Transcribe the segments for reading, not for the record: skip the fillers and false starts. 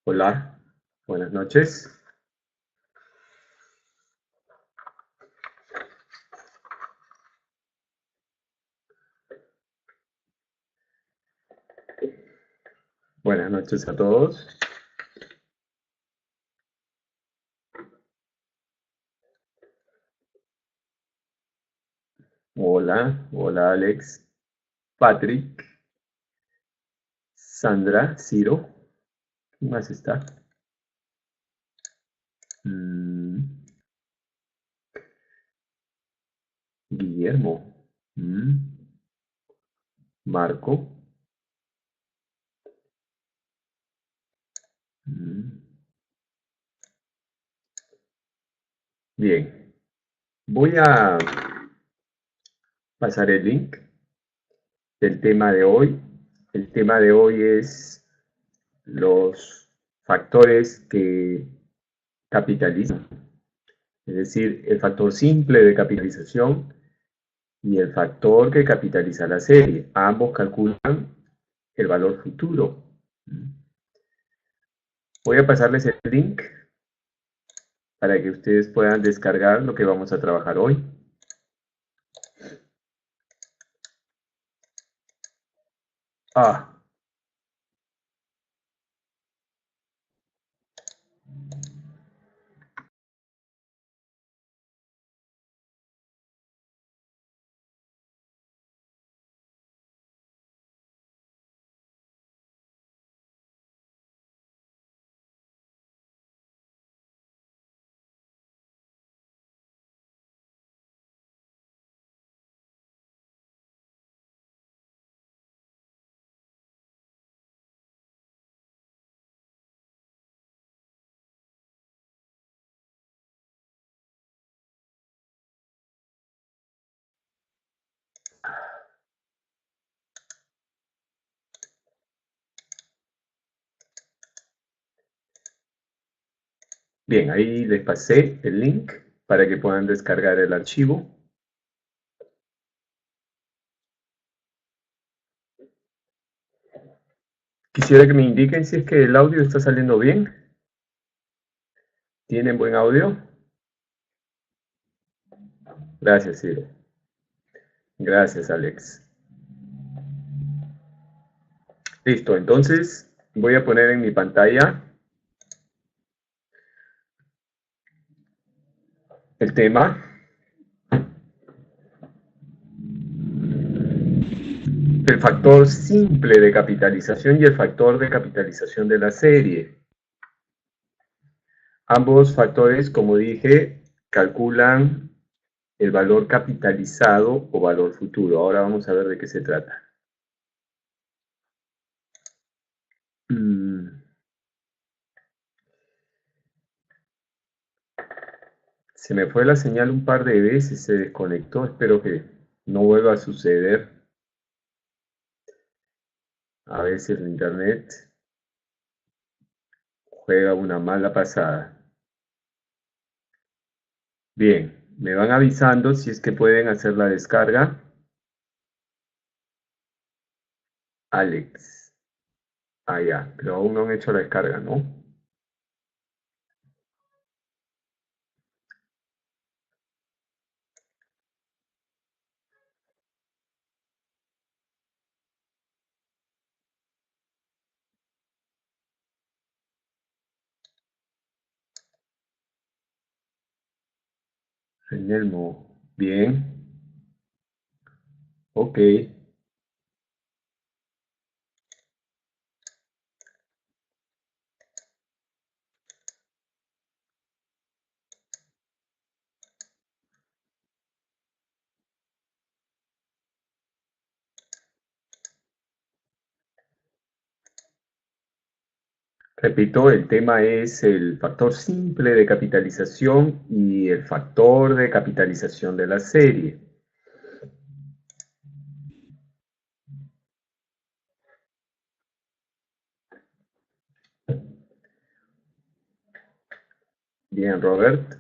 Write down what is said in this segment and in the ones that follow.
Hola, buenas noches. Buenas noches a todos. Hola, hola Alex, Patrick, Sandra, Ciro. ¿Quién más está? Mm, Guillermo, mm, Marco. mm. Bien, voy a pasar el link del tema de hoy. El tema de hoy es los factores que capitalizan, es decir, el factor simple de capitalización y el factor que capitaliza la serie. Ambos calculan el valor futuro. Voy a pasarles el link para que ustedes puedan descargar lo que vamos a trabajar hoy. Ah, bien, ahí les pasé el link para que puedan descargar el archivo. Quisiera que me indiquen si es que el audio está saliendo bien. ¿Tienen buen audio? Gracias, Ciro. Gracias, Alex. Listo, entonces voy a poner en mi pantalla el tema. El factor simple de capitalización y el factor de capitalización de la serie. Ambos factores, como dije, calculan el valor capitalizado o valor futuro. Ahora vamos a ver de qué se trata. Se me fue la señal un par de veces, se desconectó. Espero que no vuelva a suceder. A veces el internet juega una mala pasada. Bien, me van avisando si es que pueden hacer la descarga. Alex. Ah, ya, pero aún no han hecho la descarga, ¿no? Enelmo. Bien. Ok. Repito, el tema es el factor simple de capitalización y el factor de capitalización de la serie. Bien, Robert.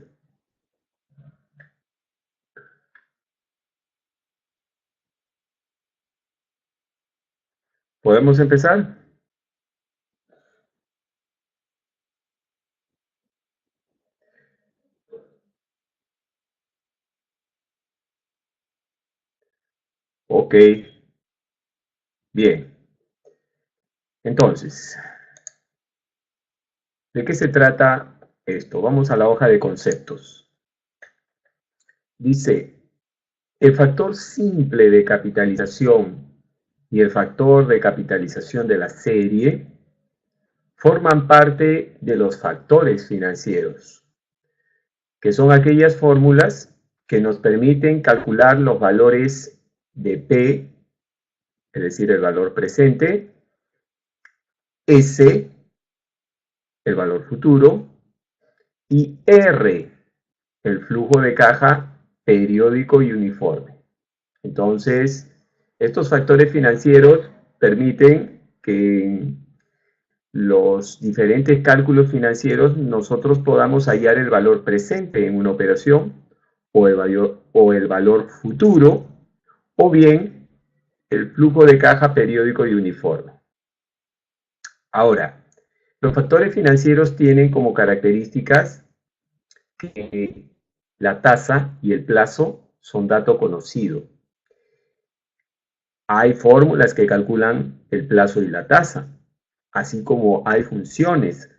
¿Podemos empezar? Ok. Bien. Entonces, ¿de qué se trata esto? Vamos a la hoja de conceptos. Dice, el factor simple de capitalización y el factor de capitalización de la serie forman parte de los factores financieros, que son aquellas fórmulas que nos permiten calcular los valores de P, es decir, el valor presente, S, el valor futuro, y R, el flujo de caja periódico y uniforme. Entonces, estos factores financieros permiten que en los diferentes cálculos financieros nosotros podamos hallar el valor presente en una operación o el valor futuro o bien el flujo de caja periódico y uniforme. Ahora, los factores financieros tienen como características que la tasa y el plazo son dato conocido. Hay fórmulas que calculan el plazo y la tasa, así como hay funciones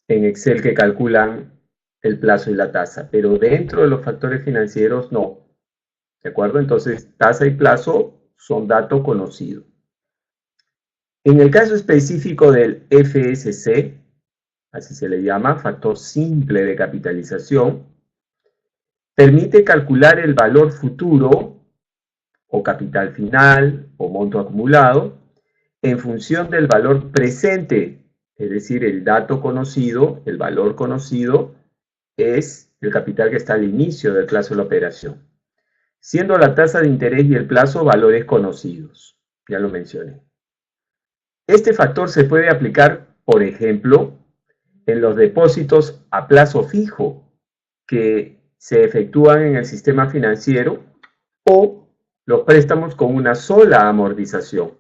en Excel que calculan el plazo y la tasa, pero dentro de los factores financieros no. ¿De acuerdo? Entonces, tasa y plazo son dato conocido. En el caso específico del FSC, así se le llama, factor simple de capitalización, permite calcular el valor futuro o capital final o monto acumulado en función del valor presente, es decir, el dato conocido, el valor conocido, es el capital que está al inicio del plazo de la operación, siendo la tasa de interés y el plazo valores conocidos. Ya lo mencioné. Este factor se puede aplicar, por ejemplo, en los depósitos a plazo fijo que se efectúan en el sistema financiero o los préstamos con una sola amortización.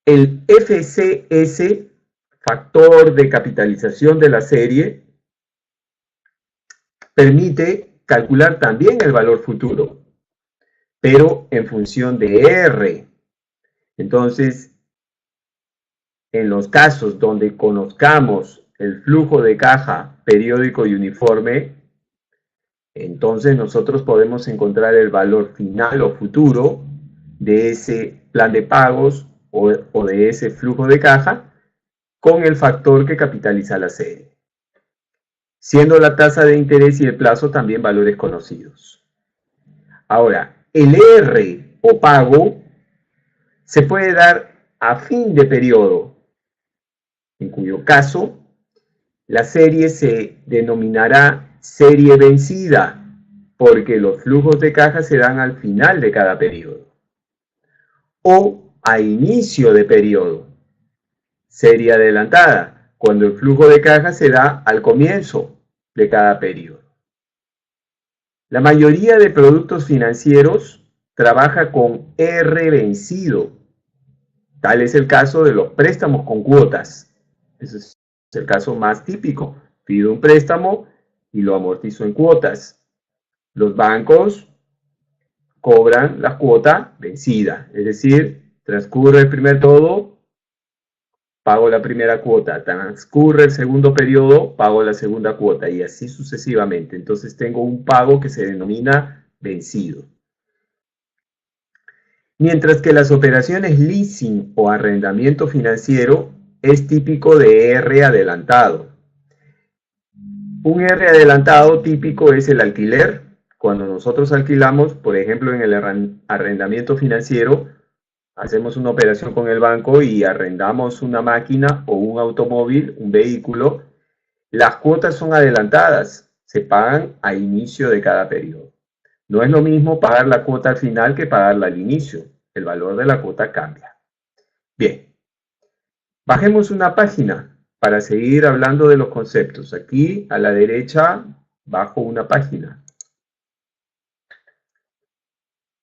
El FCS, factor de capitalización de la serie, permite calcular también el valor futuro, pero en función de R. Entonces, en los casos donde conozcamos el flujo de caja periódico y uniforme, entonces nosotros podemos encontrar el valor final o futuro de ese plan de pagos o de ese flujo de caja con el factor que capitaliza la serie, siendo la tasa de interés y el plazo también valores conocidos. Ahora, el R o pago se puede dar a fin de periodo, en cuyo caso la serie se denominará serie vencida, porque los flujos de caja se dan al final de cada periodo. O a inicio de periodo, serie adelantada, cuando el flujo de caja se da al comienzo de cada periodo. La mayoría de productos financieros trabaja con R vencido. Tal es el caso de los préstamos con cuotas. Ese es el caso más típico. Pido un préstamo y lo amortizo en cuotas. Los bancos cobran la cuota vencida, es decir, transcurre el primer periodo, pago la primera cuota, transcurre el segundo periodo, pago la segunda cuota y así sucesivamente. Entonces tengo un pago que se denomina vencido. Mientras que las operaciones leasing o arrendamiento financiero es típico de R adelantado. Un R adelantado típico es el alquiler. Cuando nosotros alquilamos, por ejemplo, en el arrendamiento financiero, hacemos una operación con el banco y arrendamos una máquina o un automóvil, un vehículo. Las cuotas son adelantadas, se pagan a inicio de cada periodo. No es lo mismo pagar la cuota al final que pagarla al inicio. El valor de la cuota cambia. Bien, bajemos una página para seguir hablando de los conceptos. Aquí a la derecha bajo una página.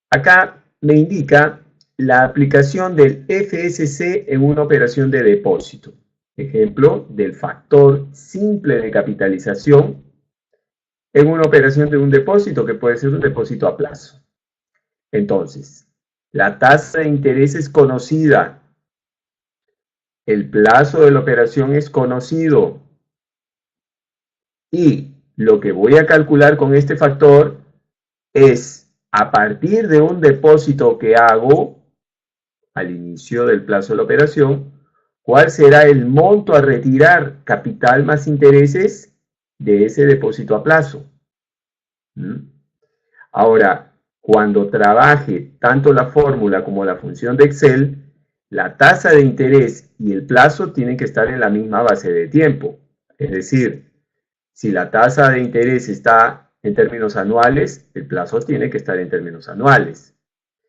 Acá me indica la aplicación del FSC en una operación de depósito. Ejemplo del factor simple de capitalización en una operación de un depósito, que puede ser un depósito a plazo. Entonces, la tasa de interés es conocida, el plazo de la operación es conocido, y lo que voy a calcular con este factor es, a partir de un depósito que hago al inicio del plazo de la operación, cuál será el monto a retirar, capital más intereses, de ese depósito a plazo. Ahora, cuando trabaje tanto la fórmula como la función de Excel, la tasa de interés y el plazo tienen que estar en la misma base de tiempo. Es decir, si la tasa de interés está en términos anuales, el plazo tiene que estar en términos anuales.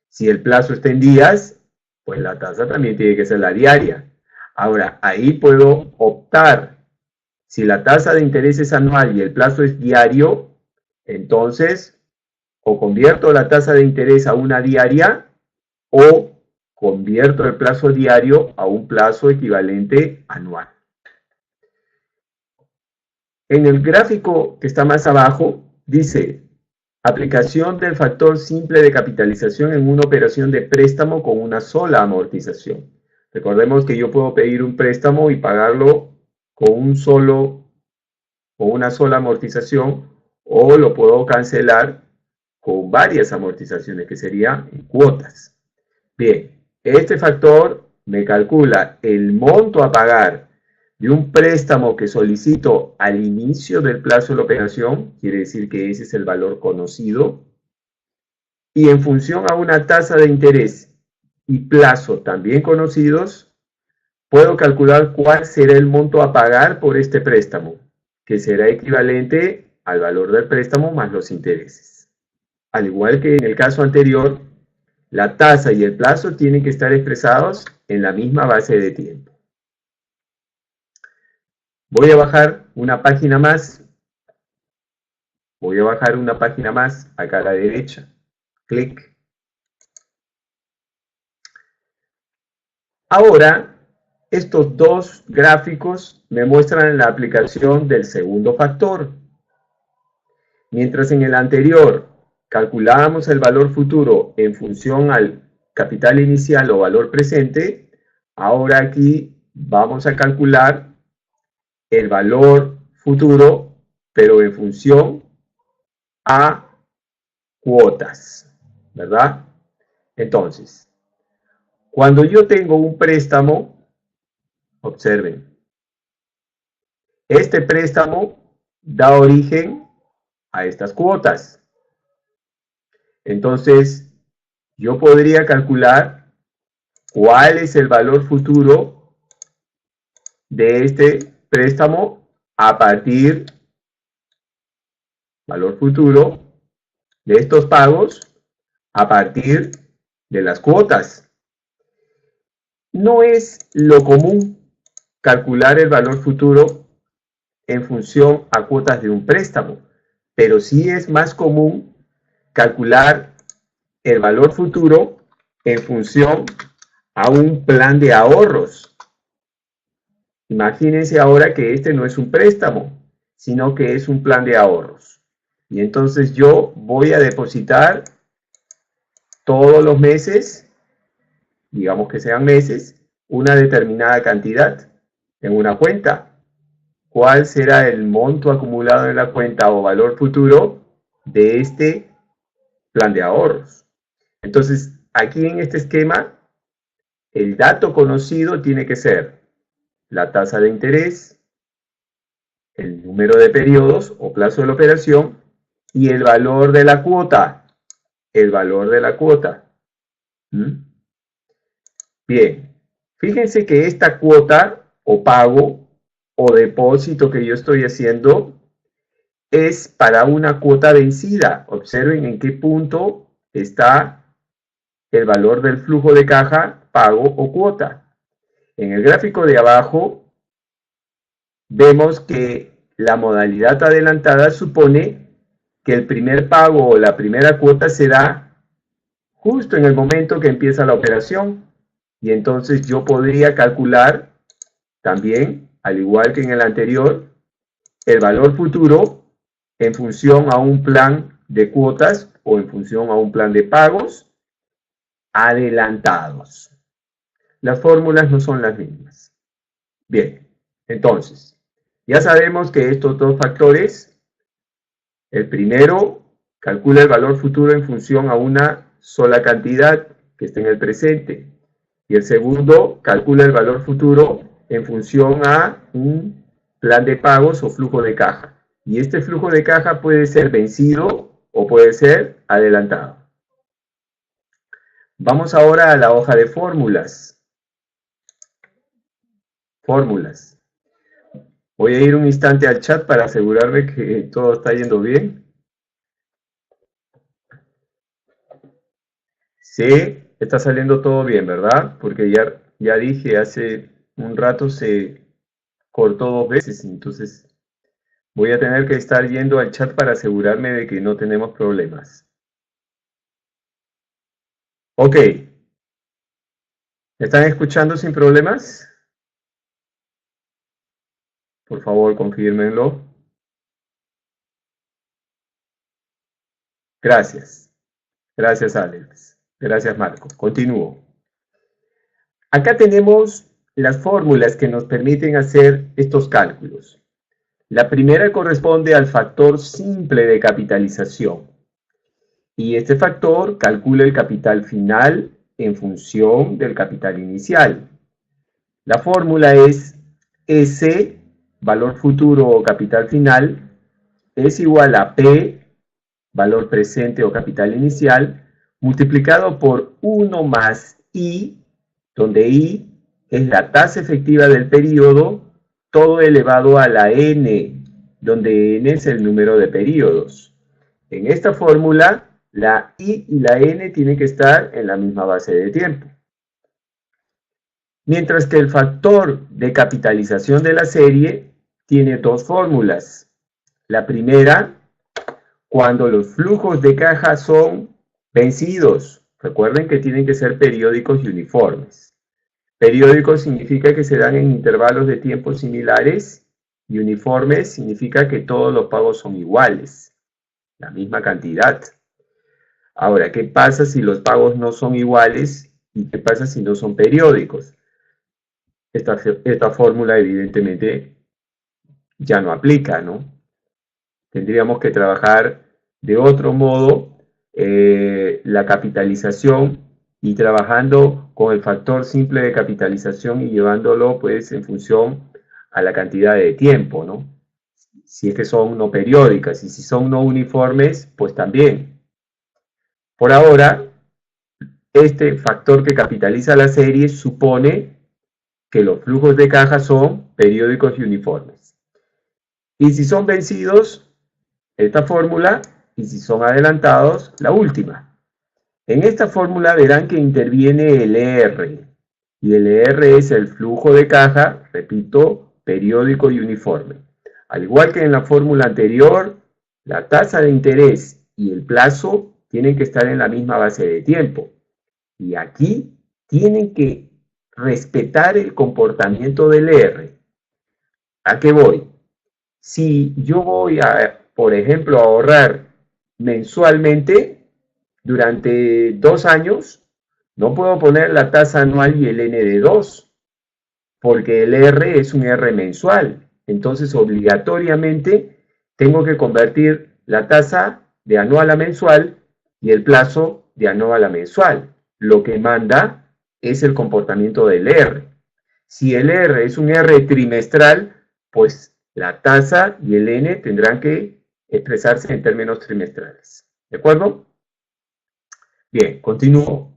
Si el plazo está en días, pues la tasa también tiene que ser la diaria. Ahora, ahí puedo optar. Si la tasa de interés es anual y el plazo es diario, entonces o convierto la tasa de interés a una diaria o convierto el plazo diario a un plazo equivalente anual. En el gráfico que está más abajo, dice, aplicación del factor simple de capitalización en una operación de préstamo con una sola amortización. Recordemos que yo puedo pedir un préstamo y pagarlo con una sola amortización, o lo puedo cancelar con varias amortizaciones, que serían en cuotas. Bien, este factor me calcula el monto a pagar de un préstamo que solicito al inicio del plazo de la operación, quiere decir que ese es el valor conocido, y en función a una tasa de interés y plazo también conocidos, puedo calcular cuál será el monto a pagar por este préstamo, que será equivalente al valor del préstamo más los intereses. Al igual que en el caso anterior, la tasa y el plazo tienen que estar expresados en la misma base de tiempo. Voy a bajar una página más. Voy a bajar una página más acá a la derecha. Clic. Ahora, estos dos gráficos me muestran la aplicación del segundo factor. Mientras en el anterior calculábamos el valor futuro en función al capital inicial o valor presente, ahora aquí vamos a calcular el valor futuro, pero en función a cuotas, ¿verdad? Entonces, cuando yo tengo un préstamo, observen, este préstamo da origen a estas cuotas. Entonces, yo podría calcular cuál es el valor futuro de este préstamo a partir valor futuro de estos pagos a partir de las cuotas. No es lo común calcular el valor futuro en función a cuotas de un préstamo, pero sí es más común calcular el valor futuro en función a un plan de ahorros. Imagínense ahora que este no es un préstamo, sino que es un plan de ahorros. Y entonces yo voy a depositar todos los meses, digamos que sean meses, una determinada cantidad en una cuenta. ¿Cuál será el monto acumulado en la cuenta o valor futuro de este plan de ahorros? Entonces, aquí en este esquema, el dato conocido tiene que ser la tasa de interés, el número de periodos o plazo de la operación y el valor de la cuota. El valor de la cuota. Bien, fíjense que esta cuota o pago o depósito que yo estoy haciendo es para una cuota vencida. Observen en qué punto está el valor del flujo de caja, pago o cuota. En el gráfico de abajo vemos que la modalidad adelantada supone que el primer pago o la primera cuota se da justo en el momento que empieza la operación. Y entonces yo podría calcular también, al igual que en el anterior, el valor futuro en función a un plan de cuotas o en función a un plan de pagos adelantados. Las fórmulas no son las mismas. Bien, entonces, ya sabemos que estos dos factores, el primero calcula el valor futuro en función a una sola cantidad que esté en el presente, y el segundo calcula el valor futuro en función a un plan de pagos o flujo de caja. Y este flujo de caja puede ser vencido o puede ser adelantado. Vamos ahora a la hoja de fórmulas. Fórmulas. Voy a ir un instante al chat para asegurarme que todo está yendo bien. Sí, está saliendo todo bien, ¿verdad? Porque ya dije, hace un rato se cortó 2 veces, entonces voy a tener que estar yendo al chat para asegurarme de que no tenemos problemas. Ok. ¿Me están escuchando sin problemas? Por favor, confírmenlo. Gracias. Gracias, Alex. Gracias, Marco. Continúo. Acá tenemos las fórmulas que nos permiten hacer estos cálculos. La primera corresponde al factor simple de capitalización. Y este factor calcula el capital final en función del capital inicial. La fórmula es S, valor futuro o capital final, es igual a P, valor presente o capital inicial, multiplicado por 1 más I, donde I es la tasa efectiva del periodo, todo elevado a la N, donde N es el número de periodos. En esta fórmula, la I y la N tienen que estar en la misma base de tiempo. Mientras que el factor de capitalización de la serie tiene dos fórmulas. La primera, cuando los flujos de caja son vencidos. Recuerden que tienen que ser periódicos y uniformes. Periódicos significa que se dan en intervalos de tiempo similares y uniformes significa que todos los pagos son iguales, la misma cantidad. Ahora, ¿qué pasa si los pagos no son iguales y qué pasa si no son periódicos? Esta fórmula evidentemente ya no aplica, ¿no? Tendríamos que trabajar de otro modo la capitalización y trabajando con el factor simple de capitalización y llevándolo pues en función a la cantidad de tiempo, ¿no? Si es que son no periódicas y si son no uniformes, pues también. Por ahora, este factor que capitaliza la serie supone que los flujos de caja son periódicos y uniformes. Y si son vencidos, esta fórmula, y si son adelantados, la última. En esta fórmula verán que interviene el ER, y el ER es el flujo de caja, repito, periódico y uniforme. Al igual que en la fórmula anterior, la tasa de interés y el plazo tienen que estar en la misma base de tiempo. Y aquí tienen que respetar el comportamiento del ER. ¿A qué voy? Si yo voy a, por ejemplo, a ahorrar mensualmente durante 2 años, no puedo poner la tasa anual y el N de 2, porque el R es un R mensual. Entonces, obligatoriamente, tengo que convertir la tasa de anual a mensual y el plazo de anual a mensual. Lo que manda es el comportamiento del R. Si el R es un R trimestral, pues la tasa y el N tendrán que expresarse en términos trimestrales. ¿De acuerdo? Bien, continúo.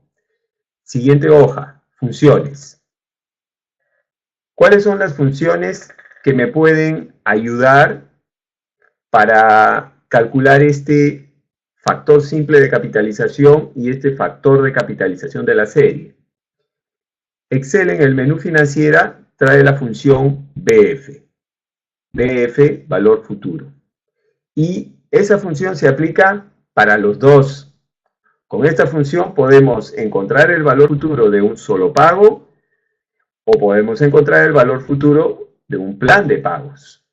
Siguiente hoja, funciones. ¿Cuáles son las funciones que me pueden ayudar para calcular este factor simple de capitalización y este factor de capitalización de la serie? Excel en el menú financiera trae la función BF. BF, valor futuro. Y esa función se aplica para los dos. Con esta función podemos encontrar el valor futuro de un solo pago o podemos encontrar el valor futuro de un plan de pagos.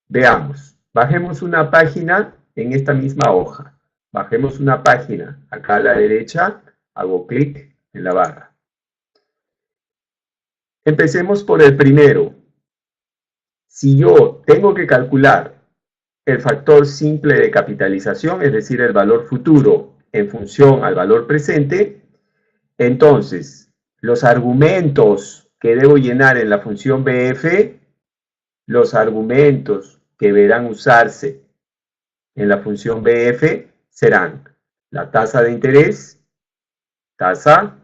Veamos. Bajemos una página en esta misma hoja. Bajemos una página. Acá a la derecha hago clic en la barra. Empecemos por el primero. Si yo tengo que calcular el factor simple de capitalización, es decir, el valor futuro en función al valor presente, entonces los argumentos que debo llenar en la función BF, los argumentos que deberán usarse en la función BF serán la tasa de interés, tasa,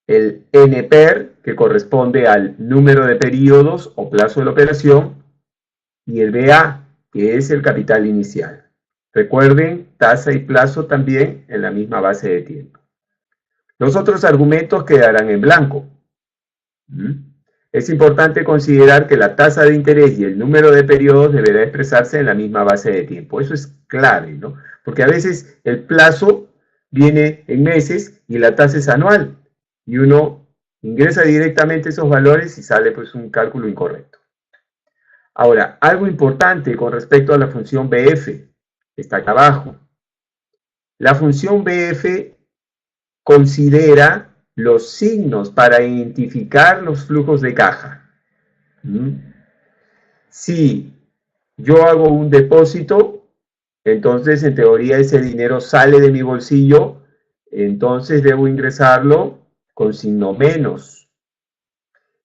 el NPER, que corresponde al número de periodos o plazo de la operación, y el BA, que es el capital inicial. Recuerden, tasa y plazo también en la misma base de tiempo. Los otros argumentos quedarán en blanco. Es importante considerar que la tasa de interés y el número de periodos deberá expresarse en la misma base de tiempo. Eso es clave, ¿no? Porque a veces el plazo viene en meses y la tasa es anual. Y uno ingresa directamente esos valores y sale pues un cálculo incorrecto. Ahora, algo importante con respecto a la función BF, está acá abajo. La función BF considera los signos para identificar los flujos de caja. Si yo hago un depósito, entonces en teoría ese dinero sale de mi bolsillo, entonces debo ingresarlo con signo menos.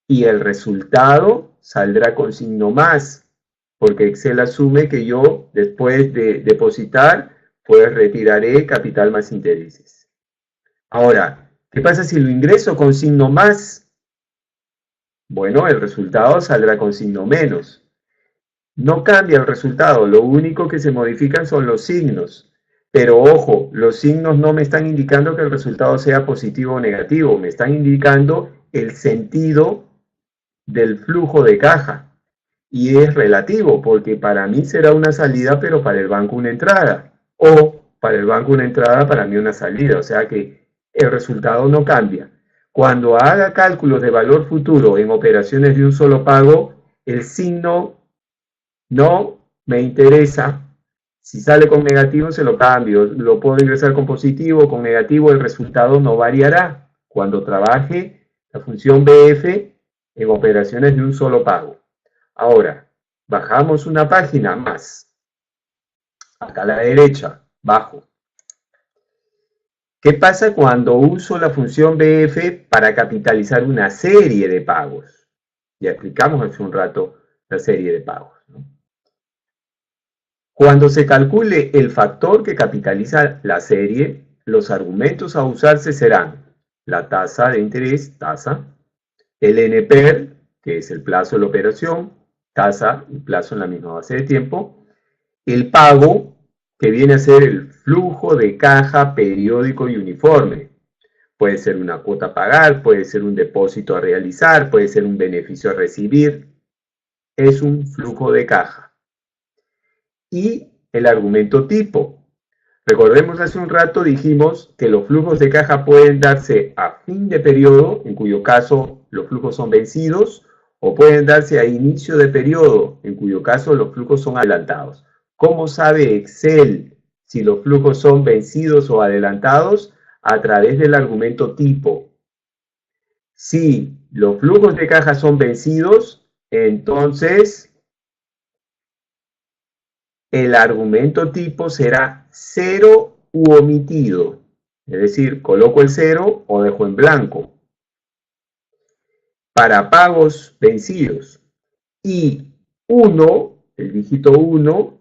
Y el resultado saldrá con signo más, porque Excel asume que yo, después de depositar, pues retiraré capital más intereses. Ahora, ¿qué pasa si lo ingreso con signo más? Bueno, el resultado saldrá con signo menos. No cambia el resultado, lo único que se modifican son los signos. Pero ojo, los signos no me están indicando que el resultado sea positivo o negativo, me están indicando el sentido del flujo de caja. Y es relativo, porque para mí será una salida, pero para el banco una entrada. O para el banco una entrada, para mí una salida. O sea que el resultado no cambia. Cuando haga cálculos de valor futuro en operaciones de un solo pago, el signo no me interesa. Si sale con negativo, se lo cambio. Lo puedo ingresar con positivo, con negativo, el resultado no variará cuando trabaje la función BF en operaciones de un solo pago. Ahora, bajamos una página más. Acá a la derecha, bajo. ¿Qué pasa cuando uso la función BF para capitalizar una serie de pagos? Ya explicamos hace un rato la serie de pagos, ¿no? Cuando se calcule el factor que capitaliza la serie, los argumentos a usarse serán la tasa de interés, tasa, el NPER, que es el plazo de la operación, tasa y plazo en la misma base de tiempo, el pago, que viene a ser el flujo de caja periódico y uniforme. Puede ser una cuota a pagar, puede ser un depósito a realizar, puede ser un beneficio a recibir. Es un flujo de caja. Y el argumento tipo. Recordemos hace un rato dijimos que los flujos de caja pueden darse a fin de periodo, en cuyo caso los flujos son vencidos, o pueden darse a inicio de periodo, en cuyo caso los flujos son adelantados. ¿Cómo sabe Excel si los flujos son vencidos o adelantados? A través del argumento tipo. Si los flujos de caja son vencidos, entonces el argumento tipo será 0 u omitido. Es decir, coloco el 0 o dejo en blanco. Para pagos vencidos. Y 1, el dígito 1,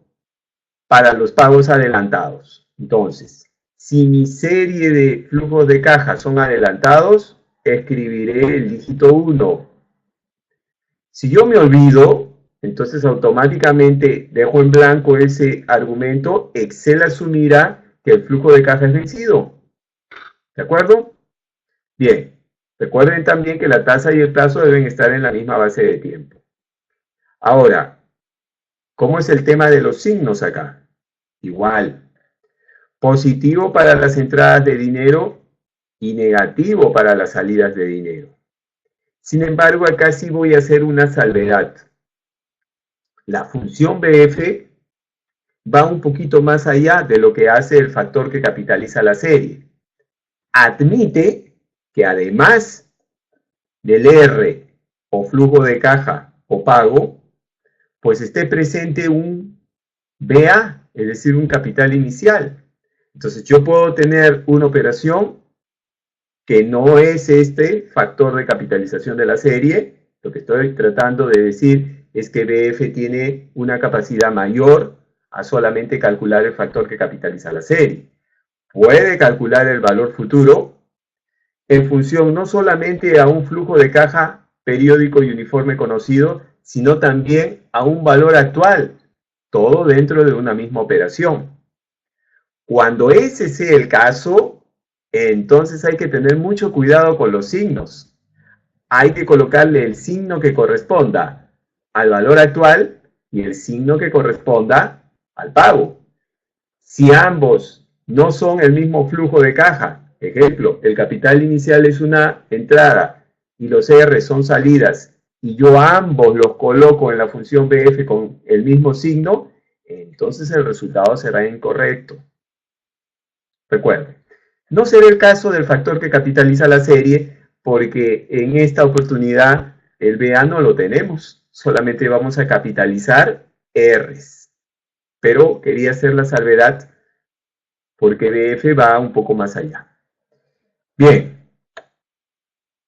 para los pagos adelantados. Entonces, si mi serie de flujos de caja son adelantados, escribiré el dígito 1. Si yo me olvido, entonces automáticamente dejo en blanco ese argumento, Excel asumirá que el flujo de caja es vencido. ¿De acuerdo? Bien, recuerden también que la tasa y el plazo deben estar en la misma base de tiempo. Ahora, ¿cómo es el tema de los signos acá? Igual. Positivo para las entradas de dinero y negativo para las salidas de dinero. Sin embargo, acá sí voy a hacer una salvedad. La función BF va un poquito más allá de lo que hace el factor que capitaliza la serie. Admite que además del R o flujo de caja o pago, pues esté presente un BA, es decir, un capital inicial. Entonces yo puedo tener una operación que no es este factor de capitalización de la serie. Lo que estoy tratando de decir es que BF tiene una capacidad mayor a solamente calcular el factor que capitaliza la serie. Puede calcular el valor futuro en función no solamente a un flujo de caja periódico y uniforme conocido, sino también a un valor actual, todo dentro de una misma operación. Cuando ese sea el caso, entonces hay que tener mucho cuidado con los signos. Hay que colocarle el signo que corresponda al valor actual y el signo que corresponda al pago. Si ambos no son el mismo flujo de caja, ejemplo, el capital inicial es una entrada y los R son salidas, y yo ambos los coloco en la función BF con el mismo signo, entonces el resultado será incorrecto. Recuerden, no será el caso del factor que capitaliza la serie, porque en esta oportunidad el BA no lo tenemos, solamente vamos a capitalizar R's. Pero quería hacer la salvedad porque BF va un poco más allá. Bien,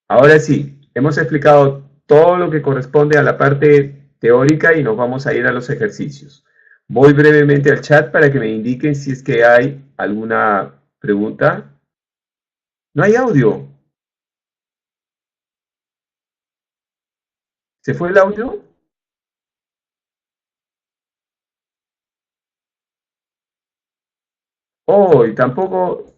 ahora sí, hemos explicado todo lo que corresponde a la parte teórica y nos vamos a ir a los ejercicios. Voy brevemente al chat para que me indiquen si es que hay alguna pregunta. No hay audio. ¿Se fue el audio? Oh, y tampoco...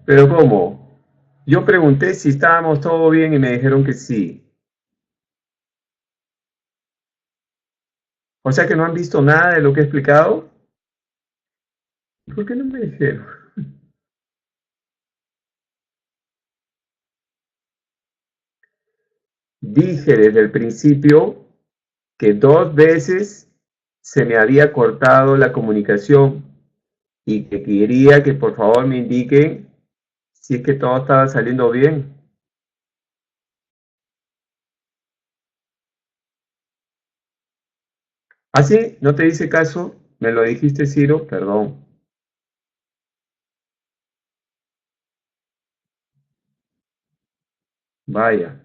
¿Pero cómo? Yo pregunté si estábamos todo bien y me dijeron que sí. O sea que no han visto nada de lo que he explicado. ¿Por qué no me dijeron? Dije desde el principio que 2 veces se me había cortado la comunicación y que quería que por favor me indiquen si es que todo estaba saliendo bien. ¿Ah, sí? ¿No te hice caso? ¿Me lo dijiste, Ciro? Perdón. Vaya.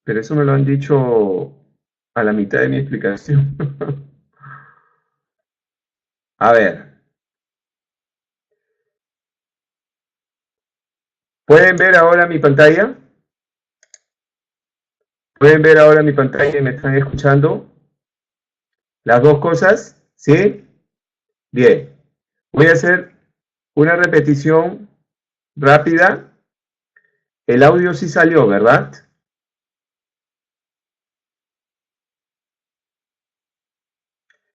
Pero eso me lo han dicho a la mitad de mi explicación. A ver. ¿Pueden ver ahora mi pantalla? ¿Pueden ver ahora mi pantalla y me están escuchando? ¿Las dos cosas? ¿Sí? Bien. Voy a hacer una repetición rápida. El audio sí salió, ¿verdad?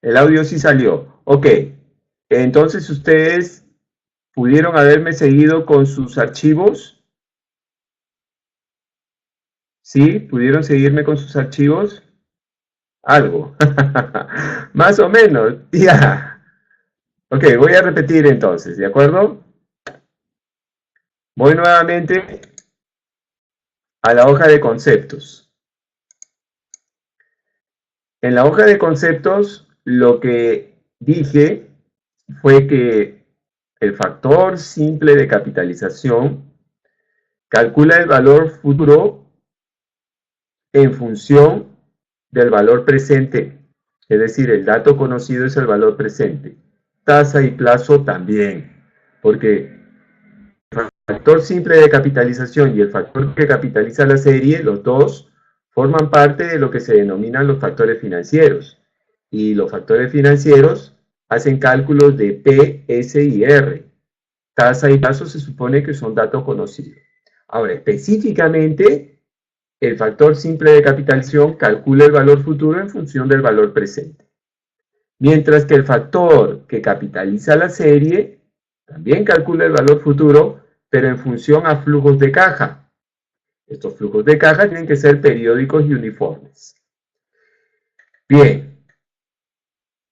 El audio sí salió. Ok. Entonces ustedes pudieron haberme seguido con sus archivos. ¿Sí? ¿Pudieron seguirme con sus archivos? Algo. Más o menos. Ya. Ok, voy a repetir entonces, ¿de acuerdo? Voy nuevamente a la hoja de conceptos. En la hoja de conceptos, lo que dije fue que el factor simple de capitalización calcula el valor futuro en función del valor presente, es decir, el dato conocido es el valor presente. Tasa y plazo también, porque el factor simple de capitalización y el factor que capitaliza la serie, los dos, forman parte de lo que se denominan los factores financieros. Y los factores financieros hacen cálculos de P, S y R. Tasa y plazo se supone que son datos conocidos. Ahora, específicamente, el factor simple de capitalización calcula el valor futuro en función del valor presente. Mientras que el factor que capitaliza la serie también calcula el valor futuro, pero en función a flujos de caja. Estos flujos de caja tienen que ser periódicos y uniformes. Bien,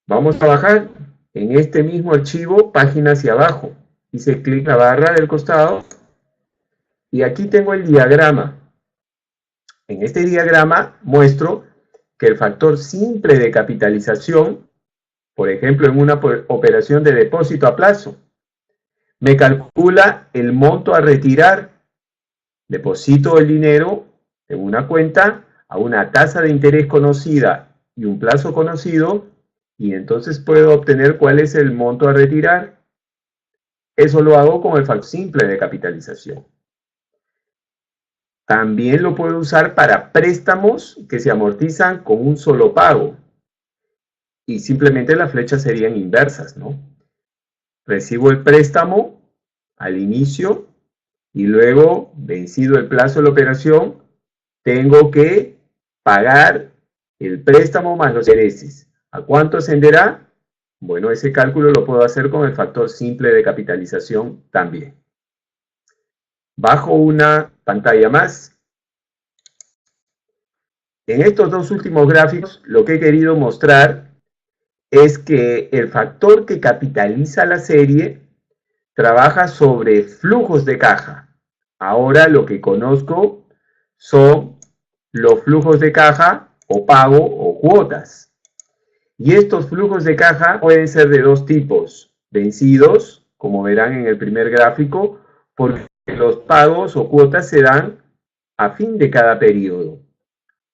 vamos a bajar en este mismo archivo, página hacia abajo. Hice clic en la barra del costado y aquí tengo el diagrama. En este diagrama muestro que el factor simple de capitalización, por ejemplo en una operación de depósito a plazo, me calcula el monto a retirar. Deposito el dinero en una cuenta a una tasa de interés conocida y un plazo conocido, y entonces puedo obtener cuál es el monto a retirar. Eso lo hago con el factor simple de capitalización. También lo puedo usar para préstamos que se amortizan con un solo pago. Y simplemente las flechas serían inversas, ¿no? Recibo el préstamo al inicio y luego, vencido el plazo de la operación, tengo que pagar el préstamo más los intereses. ¿A cuánto ascenderá? Bueno, ese cálculo lo puedo hacer con el factor simple de capitalización también. Bajo una pantalla más. En estos dos últimos gráficos, lo que he querido mostrar es que el factor que capitaliza la serie trabaja sobre flujos de caja. Ahora lo que conozco son los flujos de caja o pago o cuotas. Y estos flujos de caja pueden ser de dos tipos: vencidos, como verán en el primer gráfico, porque los pagos o cuotas se dan a fin de cada periodo.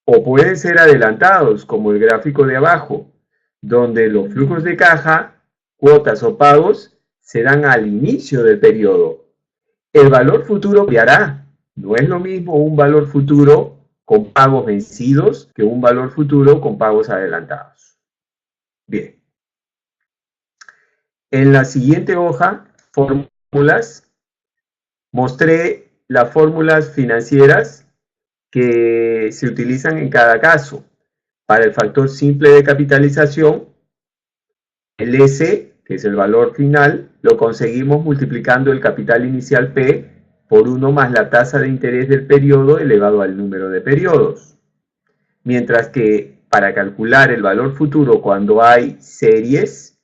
O pueden ser adelantados, como el gráfico de abajo, donde los flujos de caja, cuotas o pagos se dan al inicio del periodo. El valor futuro cambiará. No es lo mismo un valor futuro con pagos vencidos que un valor futuro con pagos adelantados. Bien. En la siguiente hoja, fórmulas, mostré las fórmulas financieras que se utilizan en cada caso. Para el factor simple de capitalización, el S, que es el valor final, lo conseguimos multiplicando el capital inicial P por 1 más la tasa de interés del periodo elevado al número de periodos. Mientras que para calcular el valor futuro cuando hay series,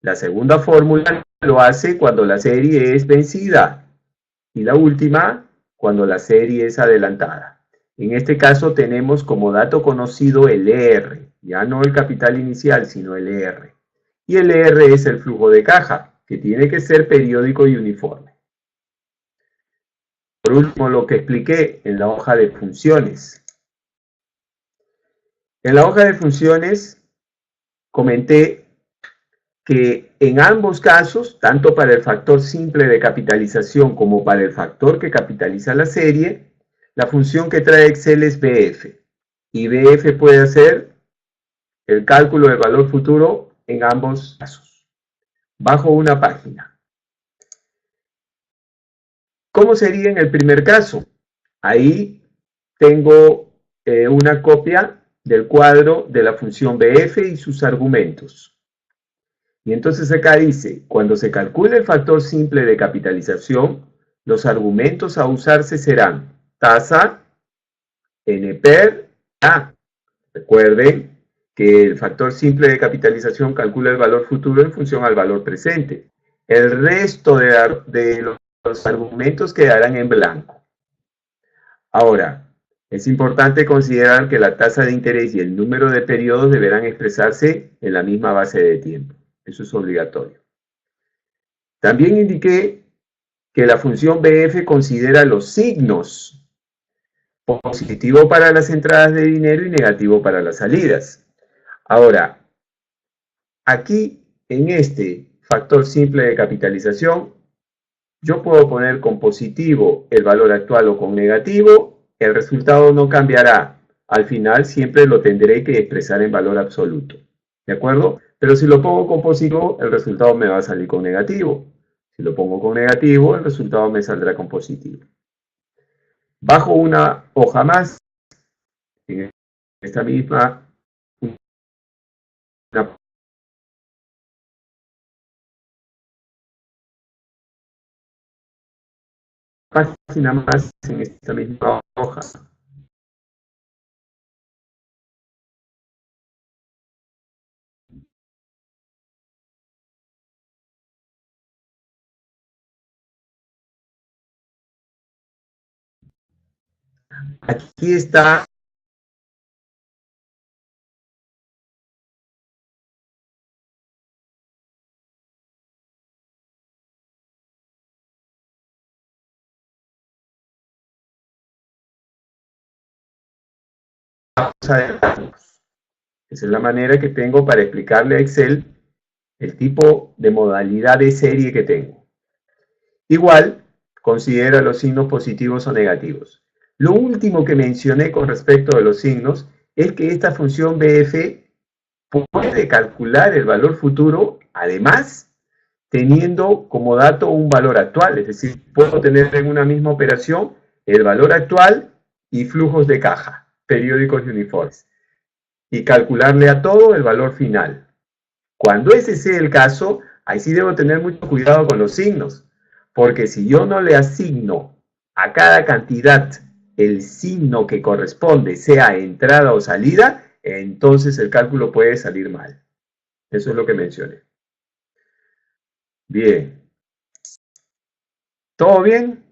la segunda fórmula lo hace cuando la serie es vencida y la última cuando la serie es adelantada. En este caso tenemos como dato conocido el ER, ya no el capital inicial, sino el ER. Y el ER es el flujo de caja, que tiene que ser periódico y uniforme. Por último, lo que expliqué en la hoja de funciones. En la hoja de funciones comenté que en ambos casos, tanto para el factor simple de capitalización como para el factor que capitaliza la serie, la función que trae Excel es BF. Y BF puede hacer el cálculo del valor futuro en ambos casos, bajo una página. ¿Cómo sería en el primer caso? Ahí tengo una copia del cuadro de la función BF y sus argumentos. Y entonces acá dice, cuando se calcule el factor simple de capitalización, los argumentos a usarse serán tasa, NPER, A. Recuerden que el factor simple de capitalización calcula el valor futuro en función al valor presente. El resto de los argumentos quedarán en blanco. Ahora, es importante considerar que la tasa de interés y el número de periodos deberán expresarse en la misma base de tiempo. Eso es obligatorio. También indiqué que la función BF considera los signos: positivo para las entradas de dinero y negativo para las salidas. Ahora, aquí en este factor simple de capitalización, yo puedo poner con positivo el valor actual o con negativo, el resultado no cambiará. Al final siempre lo tendré que expresar en valor absoluto. ¿De acuerdo? Pero si lo pongo con positivo, el resultado me va a salir con negativo. Si lo pongo con negativo, el resultado me saldrá con positivo. Bajo una hoja más, en esta misma, una página más en esta misma hoja. Aquí está esa es la manera que tengo para explicarle a Excel el tipo de modalidad de serie que tengo. Igual, considera los signos positivos o negativos. Lo último que mencioné con respecto a los signos es que esta función BF puede calcular el valor futuro, además, teniendo como dato un valor actual. Es decir, puedo tener en una misma operación el valor actual y flujos de caja, periódicos y uniformes, y calcularle a todo el valor final. Cuando ese sea el caso, ahí sí debo tener mucho cuidado con los signos, porque si yo no le asigno a cada cantidad el signo que corresponde, sea entrada o salida, entonces el cálculo puede salir mal. Eso es lo que mencioné. Bien. ¿Todo bien?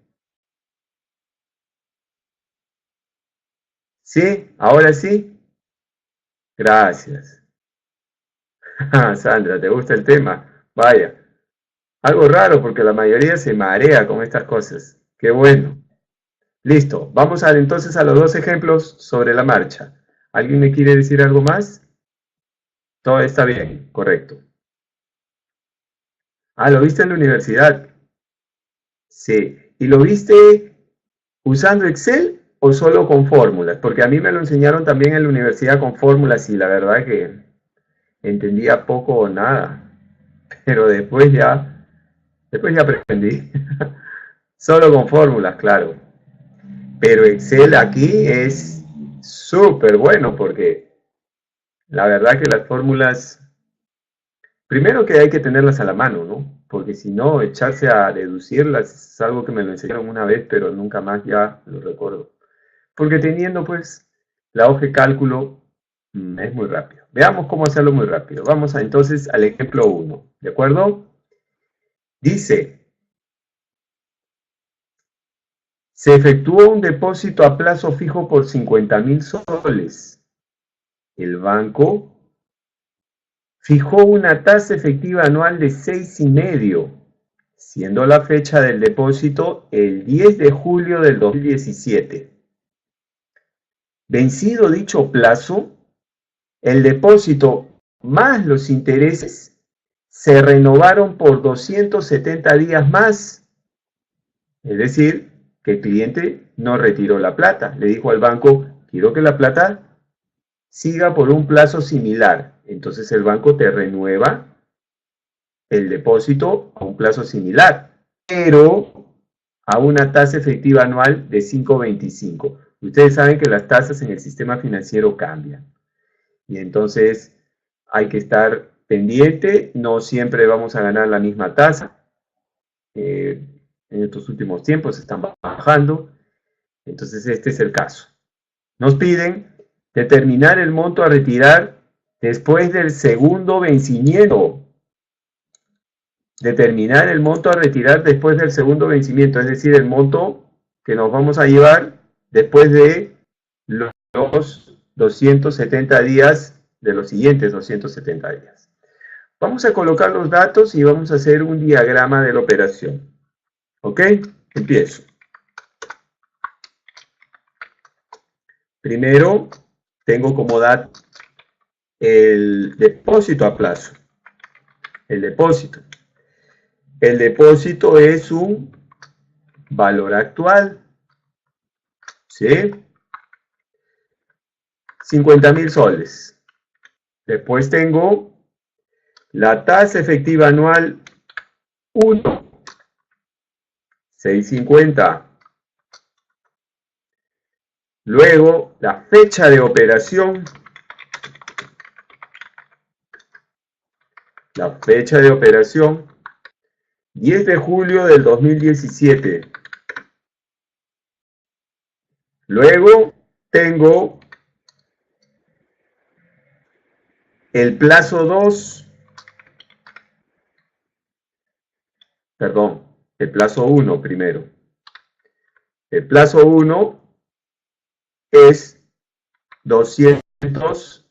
¿Sí? ¿Ahora sí? Gracias. Sandra, ¿te gusta el tema? Vaya. Algo raro porque la mayoría se marea con estas cosas. Qué bueno. Listo. Vamos a, entonces a los dos ejemplos sobre la marcha. ¿Alguien me quiere decir algo más? Todo está bien, correcto. Ah, ¿lo viste en la universidad? Sí. ¿Y lo viste usando Excel o solo con fórmulas? Porque a mí me lo enseñaron también en la universidad con fórmulas y la verdad que entendía poco o nada. Pero después ya aprendí. Solo con fórmulas, claro. Pero Excel aquí es súper bueno porque la verdad que las fórmulas, primero que hay que tenerlas a la mano, ¿no? Porque si no, echarse a deducirlas es algo que me lo enseñaron una vez, pero nunca más ya lo recuerdo. Porque teniendo pues la hoja de cálculo es muy rápido. Veamos cómo hacerlo muy rápido. Vamos a, entonces al ejemplo 1, ¿de acuerdo? Dice, se efectuó un depósito a plazo fijo por 50.000 soles. El banco fijó una tasa efectiva anual de 6,5, siendo la fecha del depósito el 10 de julio del 2017. Vencido dicho plazo, el depósito más los intereses se renovaron por 270 días más. Es decir, que el cliente no retiró la plata. Le dijo al banco, quiero que la plata siga por un plazo similar. Entonces el banco te renueva el depósito a un plazo similar, pero a una tasa efectiva anual de 5,25. Ustedes saben que las tasas en el sistema financiero cambian. Y entonces hay que estar pendiente, no siempre vamos a ganar la misma tasa. En estos últimos tiempos están bajando. Entonces este es el caso. Nos piden determinar el monto a retirar después del segundo vencimiento. Determinar el monto a retirar después del segundo vencimiento, es decir, el monto que nos vamos a llevar después de los 270 días, de los siguientes 270 días. Vamos a colocar los datos y vamos a hacer un diagrama de la operación. ¿Ok? Empiezo. Primero, tengo como dato el depósito a plazo. El depósito. El depósito es un valor actual. ¿Sí? 50.000 soles. Después tengo la tasa efectiva anual 1, 6,50. Luego, la fecha de operación. La fecha de operación, 10 de julio del 2017. Luego tengo el plazo 2, perdón, el plazo 1 primero. El plazo 1 es 200.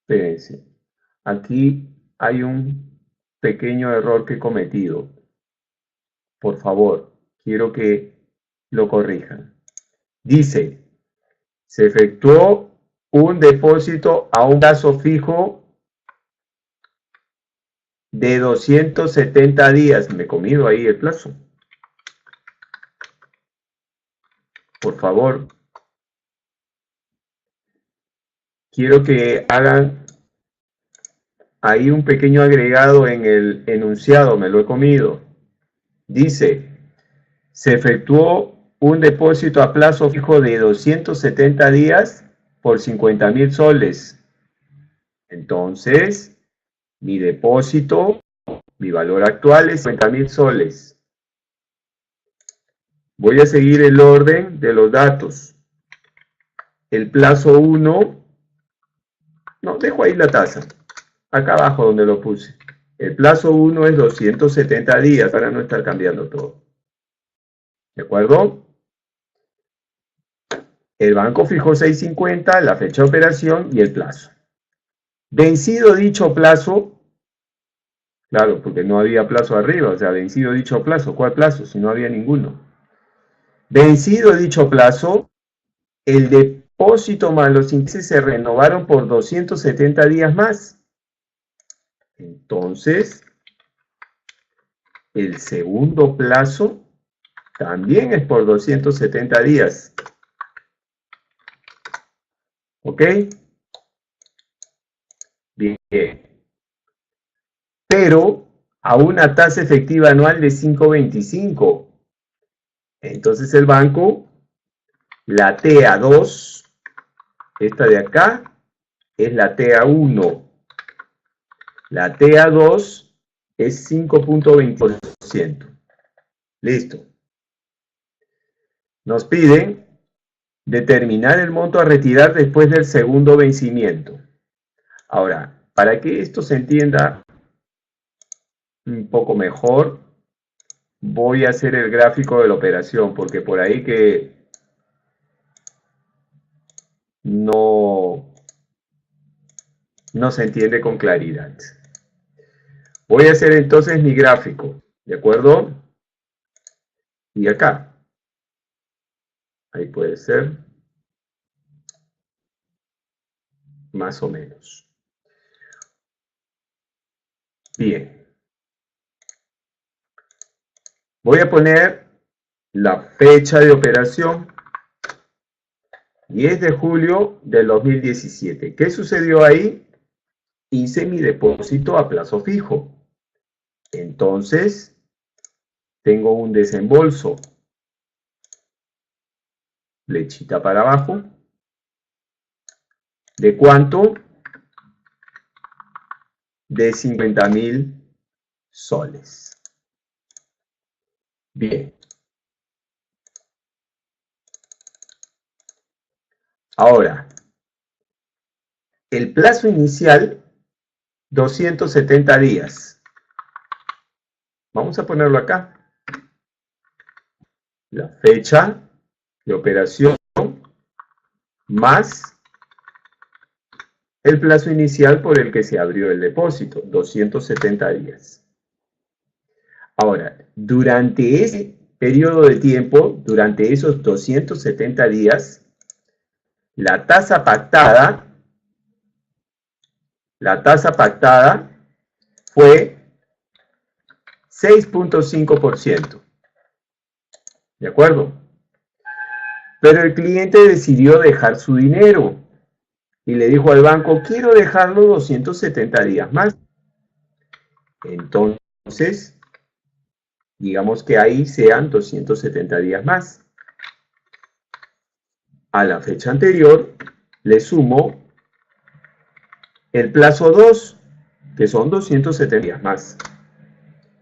Espérense, aquí hay un pequeño error que he cometido. Por favor, quiero que lo corrijan. Dice, se efectuó un depósito a un plazo fijo de 270 días. Me he comido ahí el plazo. Por favor, quiero que hagan ahí un pequeño agregado en el enunciado. Me lo he comido. Dice, se efectuó un depósito a plazo fijo de 270 días por 50.000 soles. Entonces, mi depósito, mi valor actual es 50.000 soles. Voy a seguir el orden de los datos. El plazo 1, no, dejo ahí la tasa, acá abajo donde lo puse. El plazo 1 es 270 días, para no estar cambiando todo. ¿De acuerdo? El banco fijó 650, la fecha de operación y el plazo. Vencido dicho plazo, claro, porque no había plazo arriba, o sea, vencido dicho plazo, ¿cuál plazo? Si no había ninguno. Vencido dicho plazo, el depósito más los intereses se renovaron por 270 días más. Entonces, el segundo plazo también es por 270 días. ¿Ok? Bien. Pero a una tasa efectiva anual de 5.25. Entonces el banco, la TA2, esta de acá, es la TA1. La TA2 es 5.20%. Listo. Nos piden determinar el monto a retirar después del segundo vencimiento. Ahora, para que esto se entienda un poco mejor, voy a hacer el gráfico de la operación, porque por ahí que no se entiende con claridad. Voy a hacer entonces mi gráfico, ¿de acuerdo? Y acá. Ahí puede ser. Más o menos. Bien. Voy a poner la fecha de operación. 10 de julio del 2017. ¿Qué sucedió ahí? Hice mi depósito a plazo fijo. Entonces, tengo un desembolso. Flechita para abajo. ¿De cuánto? De 50.000 soles. Bien. Ahora, el plazo inicial, 270 días. Vamos a ponerlo acá. La fecha de operación más el plazo inicial por el que se abrió el depósito, 270 días. Ahora, durante ese periodo de tiempo, durante esos 270 días, la tasa pactada fue 6.5%. ¿De acuerdo? Pero el cliente decidió dejar su dinero y le dijo al banco, quiero dejarlo 270 días más. Entonces, Entonces, digamos que ahí sean 270 días más. A la fecha anterior le sumo el plazo 2, que son 270 días más.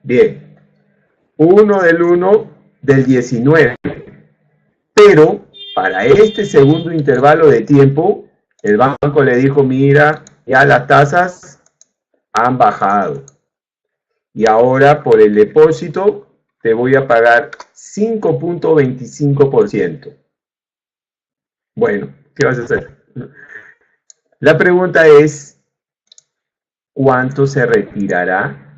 Bien, 1 del 1 del 19. Pero para este segundo intervalo de tiempo, el banco le dijo, mira, ya las tasas han bajado. Y ahora por el depósito te voy a pagar 5.25%. Bueno, ¿qué vas a hacer? La pregunta es, ¿cuánto se retirará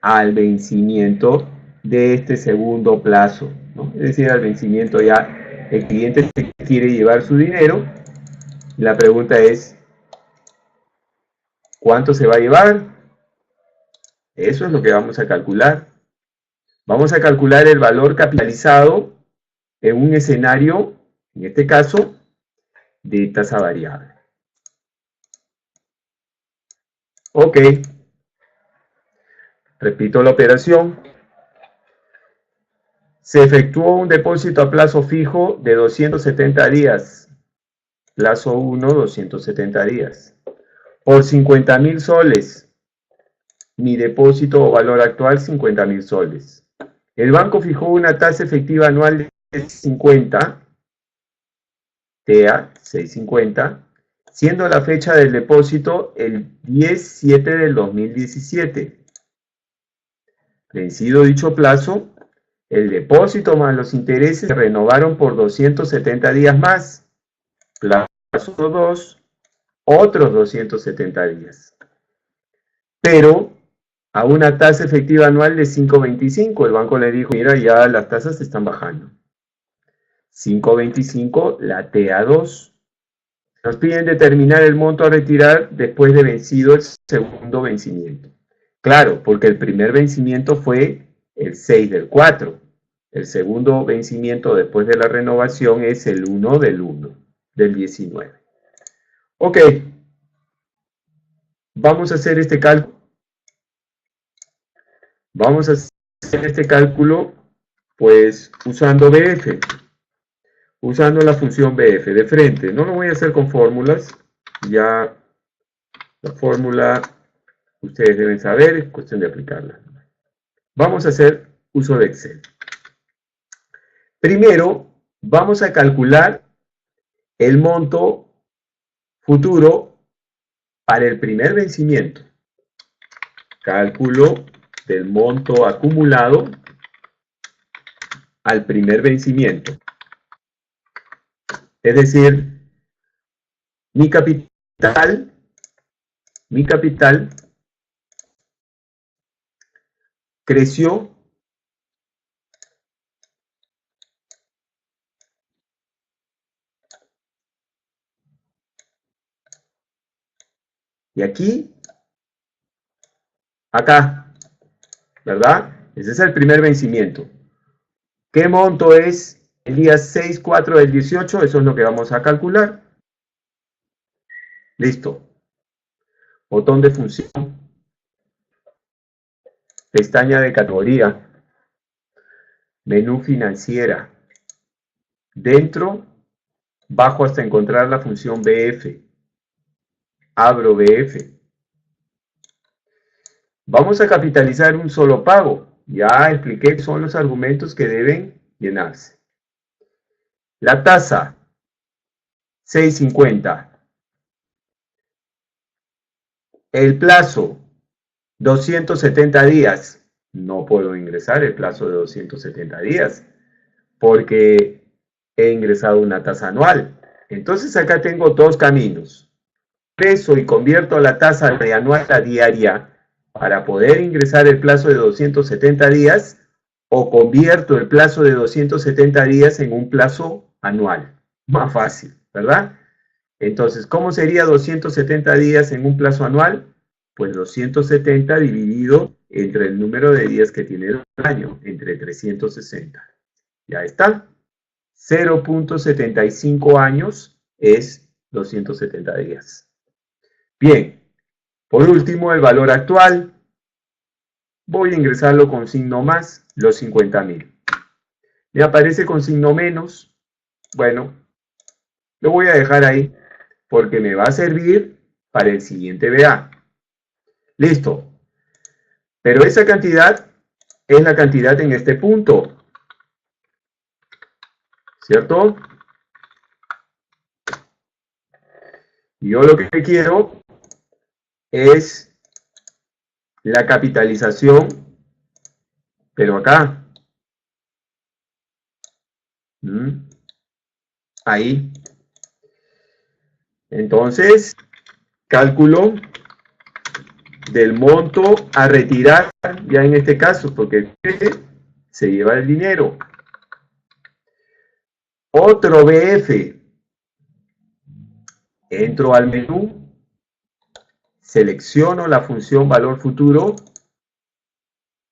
al vencimiento de este segundo plazo? ¿No? Es decir, al vencimiento ya el cliente quiere llevar su dinero. La pregunta es, ¿cuánto se va a llevar? Eso es lo que vamos a calcular. Vamos a calcular el valor capitalizado en un escenario, en este caso, de tasa variable. Ok. Repito la operación. Se efectuó un depósito a plazo fijo de 270 días. Plazo 1, 270 días. Por 50.000 soles. Mi depósito o valor actual, 50.000 soles. El banco fijó una tasa efectiva anual de 50, TEA 650, siendo la fecha del depósito el 10/7 del 2017. Vencido dicho plazo, el depósito más los intereses se renovaron por 270 días más. Plazo 2, otros 270 días. Pero a una tasa efectiva anual de 5.25. El banco le dijo, mira, ya las tasas están bajando. 5.25, la TA2. Nos piden determinar el monto a retirar después de vencido el segundo vencimiento. Claro, porque el primer vencimiento fue el 6 del 4. El segundo vencimiento después de la renovación es el 1 del 1 del 19. Ok. Vamos a hacer este cálculo. Vamos a hacer este cálculo, pues, usando BF. Usando la función BF de frente. No lo voy a hacer con fórmulas. Ya la fórmula ustedes deben saber, es cuestión de aplicarla. Vamos a hacer uso de Excel. Primero, vamos a calcular el monto futuro para el primer vencimiento. Cálculo del monto acumulado al primer vencimiento. Es decir, mi capital creció y aquí, acá, ¿verdad? Ese es el primer vencimiento. ¿Qué monto es el día 6/4 del 18? Eso es lo que vamos a calcular. Listo. Botón de función. Pestaña de categoría. Menú financiera. Dentro, bajo hasta encontrar la función BF. Abro BF. Vamos a capitalizar un solo pago. Ya expliqué que son los argumentos que deben llenarse. La tasa, 6.50. El plazo, 270 días. No puedo ingresar el plazo de 270 días porque he ingresado una tasa anual. Entonces acá tengo dos caminos. Peso y convierto la tasa de anual a diaria para poder ingresar el plazo de 270 días o convierto el plazo de 270 días en un plazo anual. Más fácil, ¿verdad? Entonces, ¿cómo sería 270 días en un plazo anual? Pues 270 dividido entre el número de días que tiene el año, entre 360. Ya está. 0.75 años es 270 días. Bien, por último, el valor actual. voy a ingresarlo con signo más, los 50.000. Me aparece con signo menos, bueno, lo voy a dejar ahí porque me va a servir para el siguiente BA. Listo. Pero esa cantidad es la cantidad en este punto, ¿cierto? Y yo lo que quiero es la capitalización, pero acá. Ahí. Entonces, cálculo del monto a retirar, ya en este caso, porque se lleva el dinero. Otro BF. Entro al menú, selecciono la función valor futuro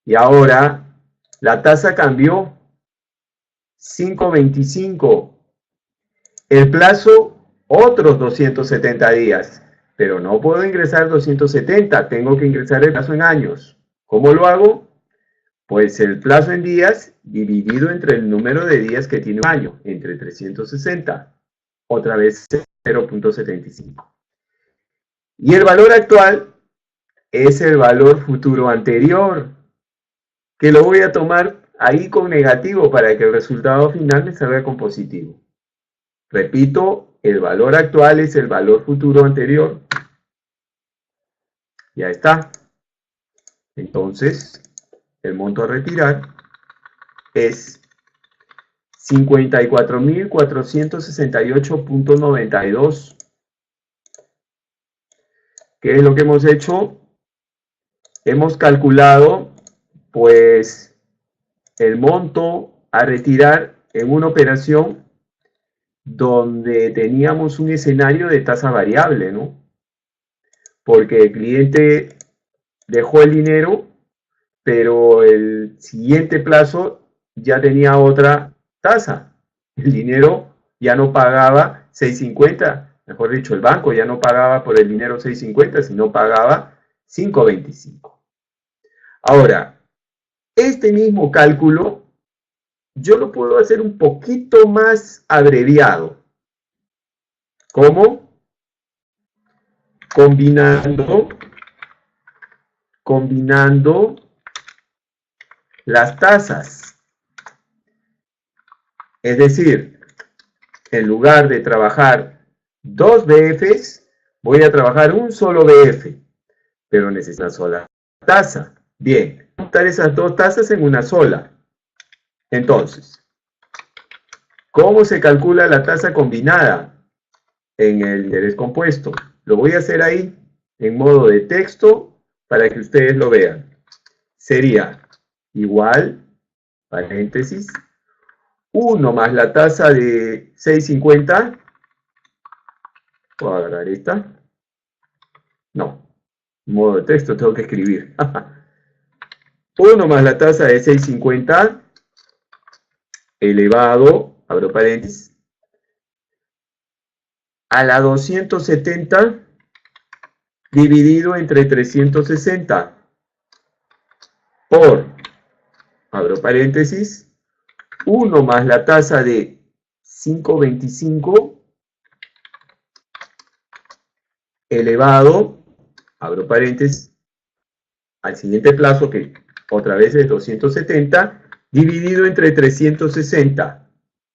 y ahora la tasa cambió, 5.25. El plazo, otros 270 días, pero no puedo ingresar 270, tengo que ingresar el plazo en años. ¿Cómo lo hago? Pues el plazo en días dividido entre el número de días que tiene un año, entre 360, otra vez 0.75. Y el valor actual es el valor futuro anterior, que lo voy a tomar ahí con negativo para que el resultado final me salga con positivo. Repito, el valor actual es el valor futuro anterior. Ya está. Entonces, el monto a retirar es 54.468.92. ¿Qué es lo que hemos hecho? Hemos calculado, pues, el monto a retirar en una operación donde teníamos un escenario de tasa variable, ¿no? Porque el cliente dejó el dinero, pero el siguiente plazo ya tenía otra tasa. El dinero ya no pagaba 6.50, mejor dicho, el banco ya no pagaba por el dinero 6.50, sino pagaba 5.25. Ahora, este mismo cálculo yo lo puedo hacer un poquito más abreviado. ¿Cómo? Combinando las tasas. Es decir, en lugar de trabajar dos BFs, voy a trabajar un solo BF, pero necesito una sola tasa. Bien, juntar esas dos tasas en una sola. Entonces, ¿cómo se calcula la tasa combinada en el interés compuesto? Lo voy a hacer ahí en modo de texto para que ustedes lo vean. Sería igual, paréntesis, 1 más la tasa de 6.50. ¿Puedo agarrar esta? No, en modo de texto tengo que escribir. 1 más la tasa de 6.50 elevado, abro paréntesis, a la 270 dividido entre 360 por, abro paréntesis, 1 más la tasa de 5.25 elevado, abro paréntesis, al siguiente plazo que otra vez es 270, dividido entre 360.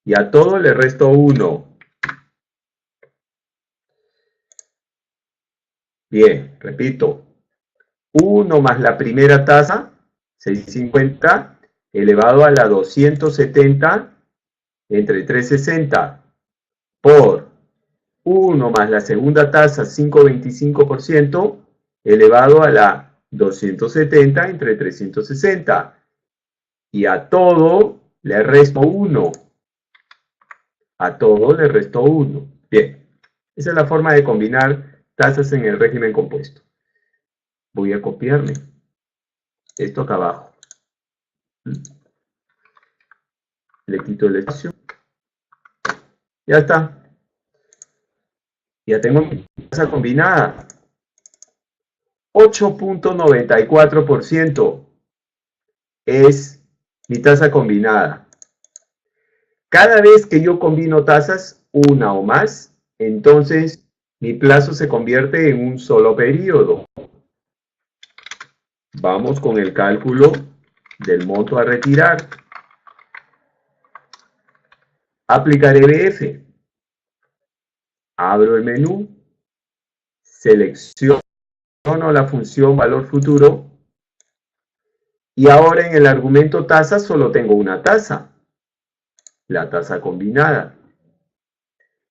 Y a todo le resto 1. Bien, repito. 1 más la primera tasa, 6.50, elevado a la 270 entre 360, por 1 más la segunda tasa, 5.25%, elevado a la 270 entre 360. Y a todo le resto 1. A todo le resto 1. Bien, esa es la forma de combinar tasas en el régimen compuesto. Voy a copiarme esto acá abajo. Le quito el espacio. Ya está. Ya tengo mi tasa combinada. 8.94%. es mi tasa combinada. Cada vez que yo combino tasas, una o más, entonces mi plazo se convierte en un solo periodo. Vamos con el cálculo del monto a retirar. Aplicar EBF. Abro el menú, selecciono la función valor futuro y ahora en el argumento tasa solo tengo una tasa, la tasa combinada.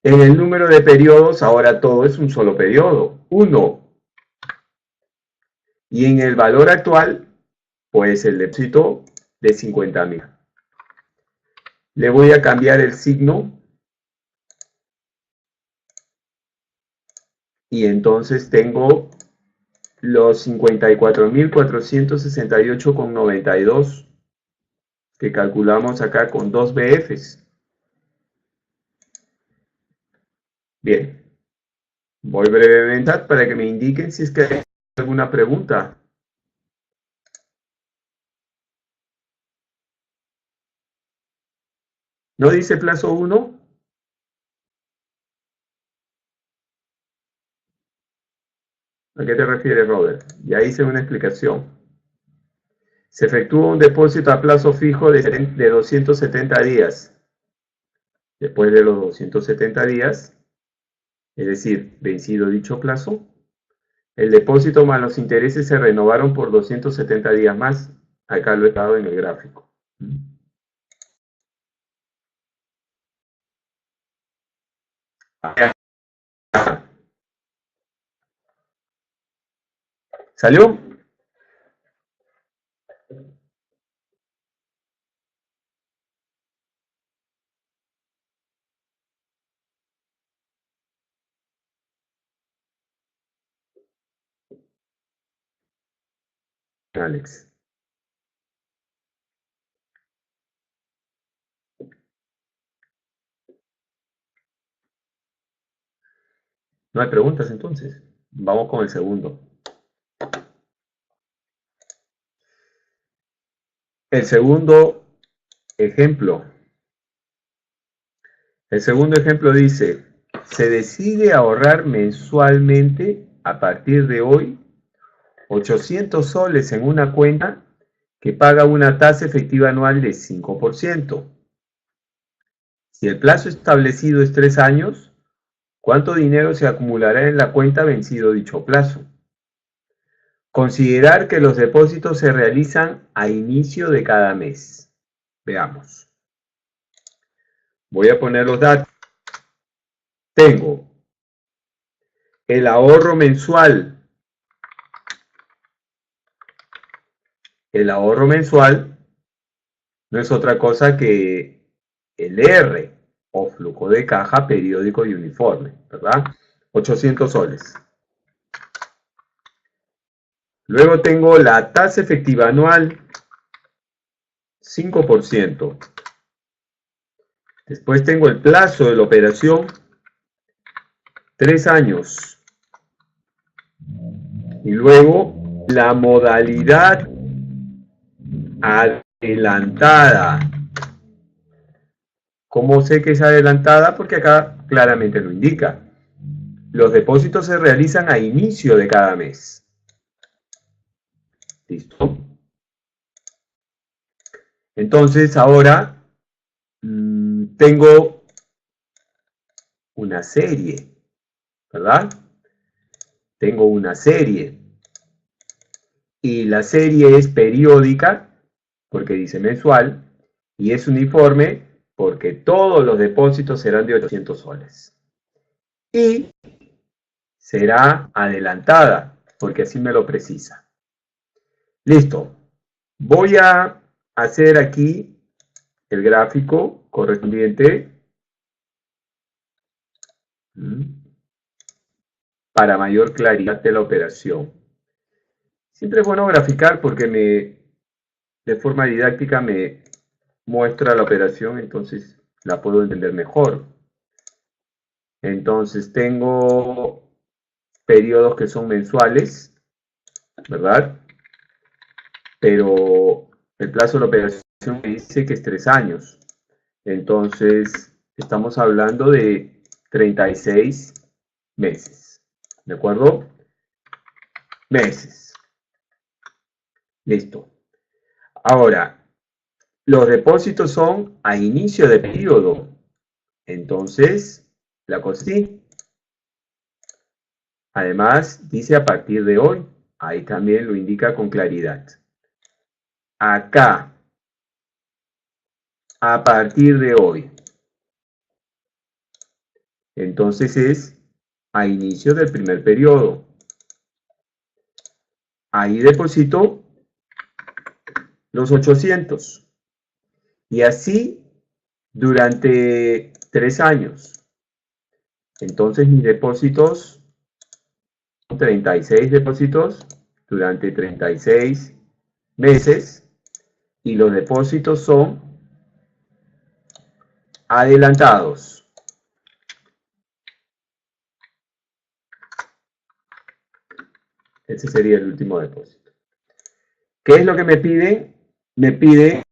En el número de periodos ahora todo es un solo periodo, 1. Y en el valor actual, pues el depósito de 50,000. Le voy a cambiar el signo y entonces tengo los 54,468,92 que calculamos acá con 2 BFs. Bien, voy brevemente para que me indiquen si es que hay alguna pregunta. ¿No dice plazo 1? ¿A qué te refieres, Robert? Ya hice una explicación. Se efectúa un depósito a plazo fijo de 270 días. Después de los 270 días, es decir, vencido dicho plazo, el depósito más los intereses se renovaron por 270 días más. Acá lo he dado en el gráfico. ¿Salió? Alex. No hay preguntas entonces. Vamos con el segundo. El segundo ejemplo. El segundo ejemplo dice, se decide ahorrar mensualmente a partir de hoy 800 soles en una cuenta que paga una tasa efectiva anual de 5%. Si el plazo establecido es 3 años, ¿cuánto dinero se acumulará en la cuenta vencido dicho plazo? Considerar que los depósitos se realizan a inicio de cada mes. Veamos. Voy a poner los datos. Tengo el ahorro mensual. El ahorro mensual no es otra cosa que el R, o flujo de caja periódico y uniforme, ¿verdad? 800 soles. Luego tengo la tasa efectiva anual, 5%. Después tengo el plazo de la operación, 3 años. Y luego la modalidad adelantada. ¿Cómo sé que es adelantada? Porque acá claramente lo indica. Los depósitos se realizan a inicio de cada mes. ¿Listo? Entonces ahora tengo una serie, ¿verdad? Tengo una serie. Y la serie es periódica, porque dice mensual, y es uniforme, porque todos los depósitos serán de 800 soles. Y será adelantada, porque así me lo precisa. Listo. Voy a hacer aquí el gráfico correspondiente para mayor claridad de la operación. Siempre es bueno graficar porque de forma didáctica me muestra la operación, entonces la puedo entender mejor. Entonces tengo periodos que son mensuales, ¿verdad? Pero El plazo de la operación me dice que es 3 años. Entonces, estamos hablando de 36 meses. ¿De acuerdo? Meses. Listo. Ahora, los depósitos son a inicio de periodo. Entonces, la cosa sí. Además, dice a partir de hoy. Ahí también lo indica con claridad. Acá, a partir de hoy. Entonces es a inicio del primer periodo. Ahí deposito los 800. Y así durante 3 años. Entonces mis depósitos, 36 depósitos durante 36 meses. Y los depósitos son adelantados. Ese sería el último depósito. ¿Qué es lo que me piden? Me pide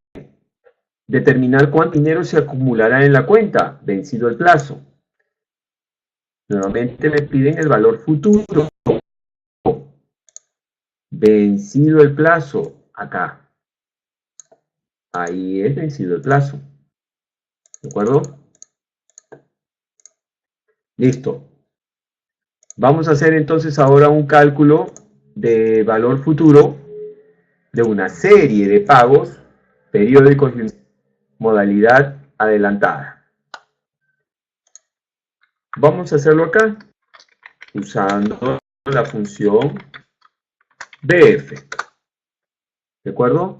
determinar cuánto dinero se acumulará en la cuenta, vencido el plazo. Nuevamente me piden el valor futuro, vencido el plazo, acá. Ahí es vencido el plazo. ¿De acuerdo? Listo. Vamos a hacer entonces ahora un cálculo de valor futuro de una serie de pagos periódicos y modalidad adelantada. Vamos a hacerlo acá, usando la función BF. ¿De acuerdo?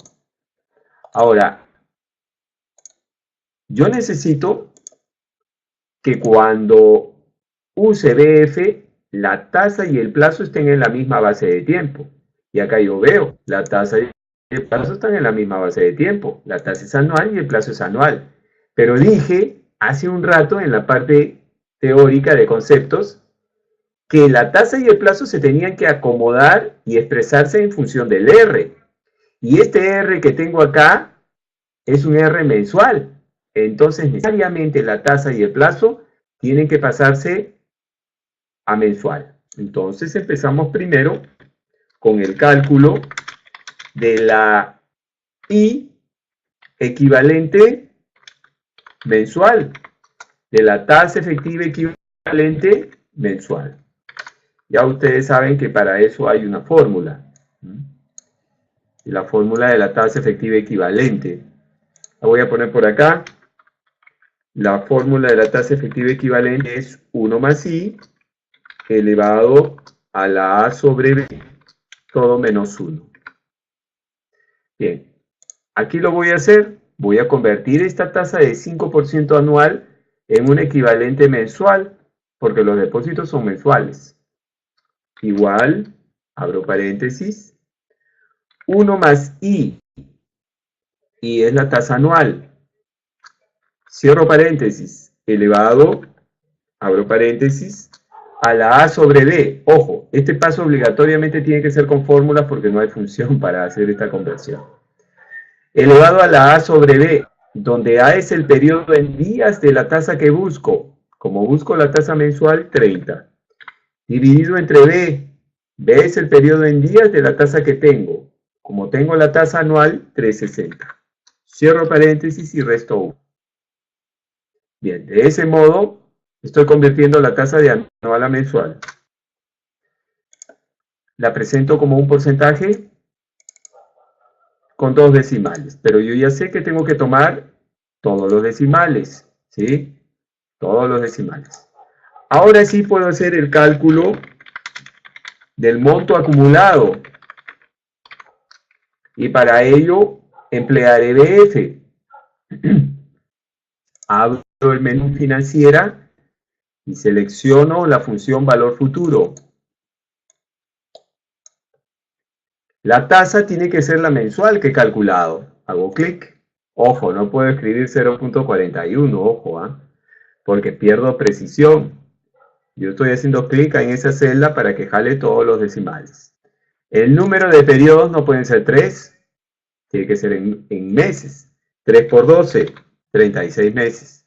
Ahora, yo necesito que cuando use BF, la tasa y el plazo estén en la misma base de tiempo. Y acá yo veo, la tasa y el plazo están en la misma base de tiempo. La tasa es anual y el plazo es anual. Pero dije hace un rato en la parte teórica de conceptos que la tasa y el plazo se tenían que acomodar y expresarse en función del R. Y este R que tengo acá es un R mensual. Entonces, necesariamente la tasa y el plazo tienen que pasarse a mensual. Entonces, empezamos primero con el cálculo de la I equivalente mensual, de la tasa efectiva equivalente mensual. Ya ustedes saben que para eso hay una fórmula. La fórmula de la tasa efectiva equivalente. La voy a poner por acá. La fórmula de la tasa efectiva equivalente es 1 más I elevado a la A sobre B, todo menos 1. Bien, aquí lo voy a hacer. Voy a convertir esta tasa de 5% anual en un equivalente mensual, porque los depósitos son mensuales. Igual, abro paréntesis, 1 más I es la tasa anual. Cierro paréntesis, elevado, abro paréntesis, a la A sobre B. Ojo, este paso obligatoriamente tiene que ser con fórmulas porque no hay función para hacer esta conversión. Elevado a la A sobre B, donde A es el periodo en días de la tasa que busco. Como busco la tasa mensual, 30. Dividido entre B. B es el periodo en días de la tasa que tengo. Como tengo la tasa anual, 360. Cierro paréntesis y resto 1. Bien, de ese modo estoy convirtiendo la tasa de anual a mensual. La presento como un porcentaje con 2 decimales, pero yo ya sé que tengo que tomar todos los decimales, ¿sí? Todos los decimales. Ahora sí puedo hacer el cálculo del monto acumulado. Y para ello emplearé BF. Abro el menú financiera y selecciono la función valor futuro. La tasa tiene que ser la mensual que he calculado. Hago clic. Ojo, no puedo escribir 0.41, ojo, porque pierdo precisión. Yo estoy haciendo clic en esa celda para que jale todos los decimales. El número de periodos no pueden ser 3, tiene que ser en meses. 3 por 12, 36 meses.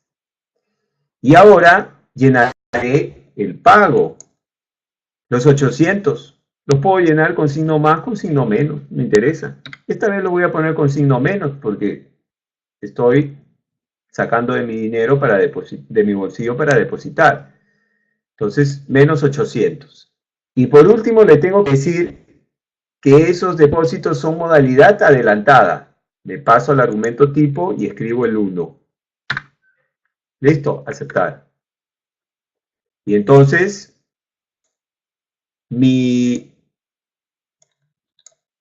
Y ahora llenaré el pago. Los 800. Los puedo llenar con signo más, con signo menos. Me interesa. Esta vez lo voy a poner con signo menos porque estoy sacando de mi dinero de mi bolsillo para depositar. Entonces, menos 800. Y por último, le tengo que decir que esos depósitos son modalidad adelantada. Me paso al argumento tipo y escribo el 1. Listo, aceptar. Y entonces, mi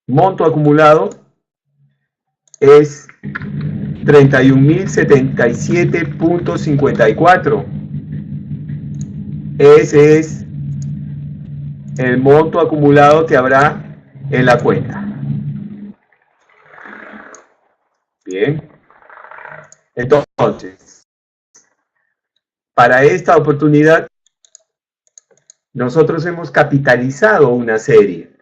monto acumulado es 31.077.54. Ese es el monto acumulado que habrá en la cuenta. Bien. Entonces, para esta oportunidad, nosotros hemos capitalizado una serie.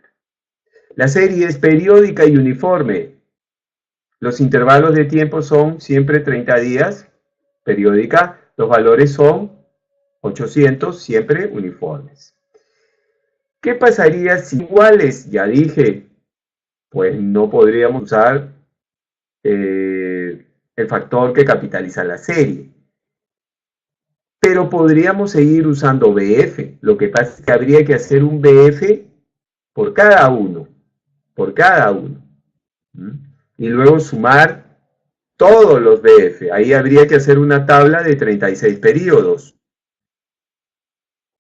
La serie es periódica y uniforme. Los intervalos de tiempo son siempre 30 días, periódica. Los valores son 800, siempre uniformes. ¿Qué pasaría si iguales? Ya dije, pues no podríamos usar el factor que capitaliza la serie. Pero podríamos seguir usando BF. Lo que pasa es que habría que hacer un BF por cada uno. Por cada uno. Y luego sumar todos los BF. Ahí habría que hacer una tabla de 36 periodos.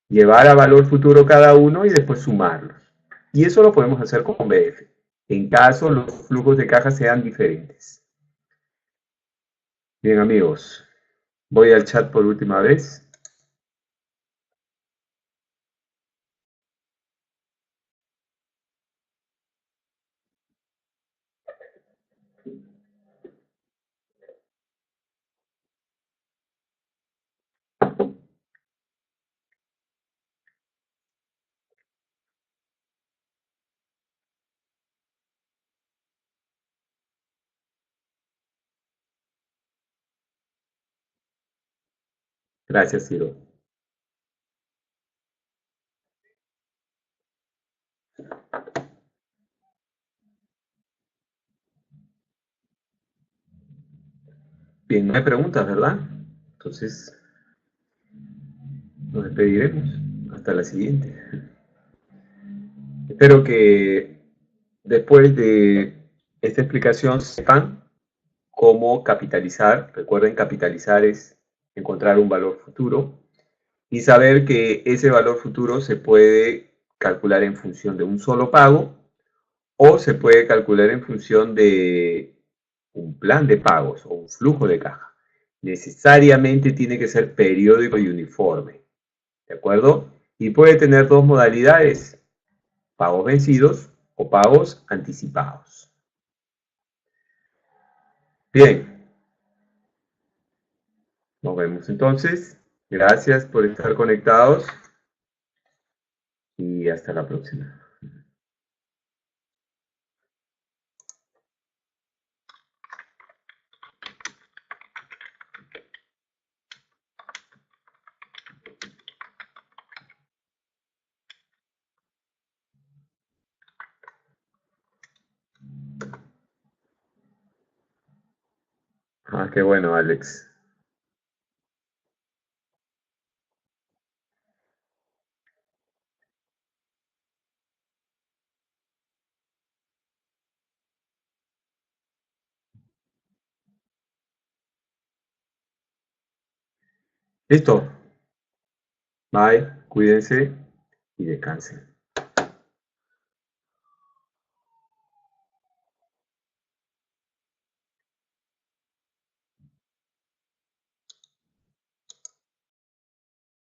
Llevar a valor futuro cada uno y después sumarlos. Y eso lo podemos hacer con BF, en caso los flujos de caja sean diferentes. Bien, amigos, voy al chat por última vez. Gracias, Ciro. Bien, no hay preguntas, ¿verdad? Entonces, nos despediremos. Hasta la siguiente. Espero que después de esta explicación sepan cómo capitalizar. Recuerden, capitalizar es encontrar un valor futuro y saber que ese valor futuro se puede calcular en función de un solo pago o se puede calcular en función de un plan de pagos o un flujo de caja. Necesariamente tiene que ser periódico y uniforme, ¿de acuerdo? Y puede tener dos modalidades, pagos vencidos o pagos anticipados. Bien, nos vemos entonces. Gracias por estar conectados y hasta la próxima. Ah, qué bueno, Alex. Listo. Bye, cuídense y descansen.